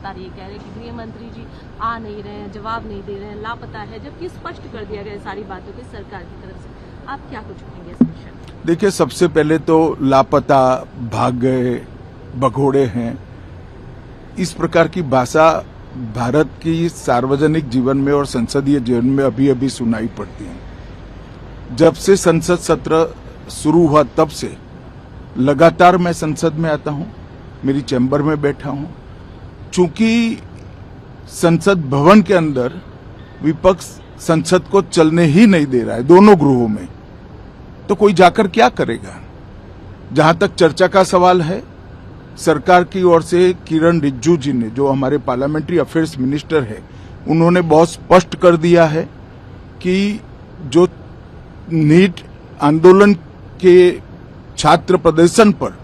लगातार ये कह रहे हैं कि गृह मंत्री जी आ नहीं रहे हैं, जवाब नहीं दे रहे हैं, लापता है, जबकि स्पष्ट कर दिया गया है सारी बातों की सरकार की तरफ से। आप क्या कुछ कहेंगे इस विषय में? देखिए, सबसे पहले तो लापता, भाग गए, भगोड़े हैं, इस प्रकार की भाषा भारत की सार्वजनिक जीवन में और संसदीय जीवन में अभी अभी सुनाई पड़ती है। जब से संसद सत्र शुरू हुआ तब से लगातार मैं संसद में आता हूं, मेरी चैम्बर में बैठा हूं। चूंकि संसद भवन के अंदर विपक्ष संसद को चलने ही नहीं दे रहा है, दोनों गृहों में, तो कोई जाकर क्या करेगा। जहां तक चर्चा का सवाल है, सरकार की ओर से किरण रिजिजू जी ने, जो हमारे पार्लियामेंट्री अफेयर्स मिनिस्टर है, उन्होंने बहुत स्पष्ट कर दिया है कि जो नीट आंदोलन के छात्र प्रदर्शन पर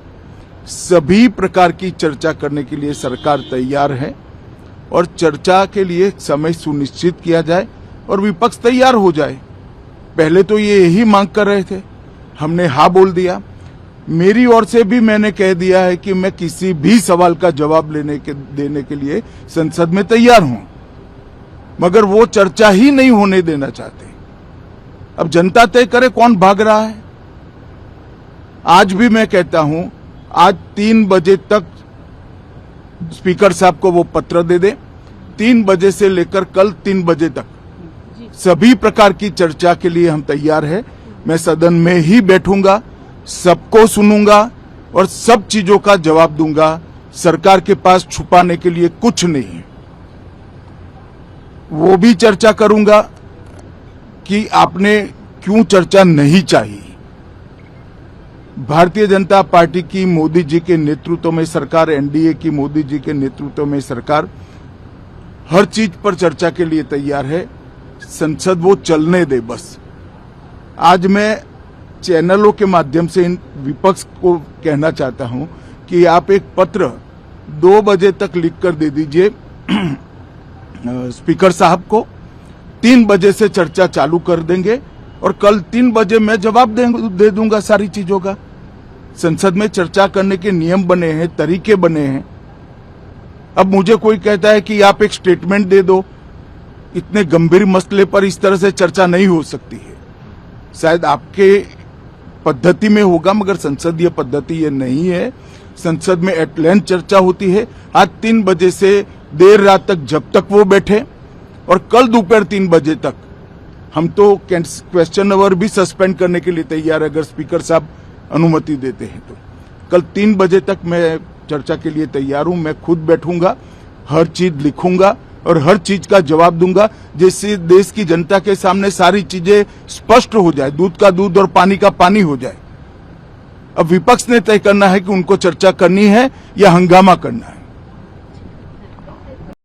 सभी प्रकार की चर्चा करने के लिए सरकार तैयार है और चर्चा के लिए समय सुनिश्चित किया जाए और विपक्ष तैयार हो जाए। पहले तो ये यही मांग कर रहे थे, हमने हाँ बोल दिया। मेरी ओर से भी मैंने कह दिया है कि मैं किसी भी सवाल का जवाब देने के लिए संसद में तैयार हूं, मगर वो चर्चा ही नहीं होने देना चाहते। अब जनता तय करे कौन भाग रहा है। आज भी मैं कहता हूं, आज 3 बजे तक स्पीकर साहब को वो पत्र दे दे, 3 बजे से लेकर कल 3 बजे तक सभी प्रकार की चर्चा के लिए हम तैयार हैं। मैं सदन में ही बैठूंगा, सबको सुनूंगा और सब चीजों का जवाब दूंगा। सरकार के पास छुपाने के लिए कुछ नहीं है। वो भी चर्चा करूंगा कि आपने क्यों चर्चा नहीं चाहिए। भारतीय जनता पार्टी की मोदी जी के नेतृत्व में सरकार, एनडीए की मोदी जी के नेतृत्व में सरकार हर चीज पर चर्चा के लिए तैयार है। संसद वो चलने दे बस। आज मैं चैनलों के माध्यम से इन विपक्ष को कहना चाहता हूं कि आप एक पत्र 2 बजे तक लिखकर दे दीजिए स्पीकर साहब को, 3 बजे से चर्चा चालू कर देंगे और कल 3 बजे मैं जवाब दे दूंगा सारी चीजों का। संसद में चर्चा करने के नियम बने हैं, तरीके बने हैं। अब मुझे कोई कहता है कि आप एक स्टेटमेंट दे दो, इतने गंभीर मसले पर इस तरह से चर्चा नहीं हो सकती है। शायद आपके पद्धति में होगा, मगर संसदीय पद्धति ये नहीं है। संसद में एट लेंथ चर्चा होती है। आज 3 बजे से देर रात तक, जब तक वो बैठे, और कल दोपहर 3 बजे तक हम तो क्वेश्चन आवर भी सस्पेंड करने के लिए तैयार है, अगर स्पीकर साहब अनुमति देते हैं तो। कल 3 बजे तक मैं चर्चा के लिए तैयार हूं। मैं खुद बैठूंगा, हर चीज लिखूंगा और हर चीज का जवाब दूंगा, जिससे देश की जनता के सामने सारी चीजें स्पष्ट हो जाए, दूध का दूध और पानी का पानी हो जाए। अब विपक्ष ने तय करना है कि उनको चर्चा करनी है या हंगामा करना है।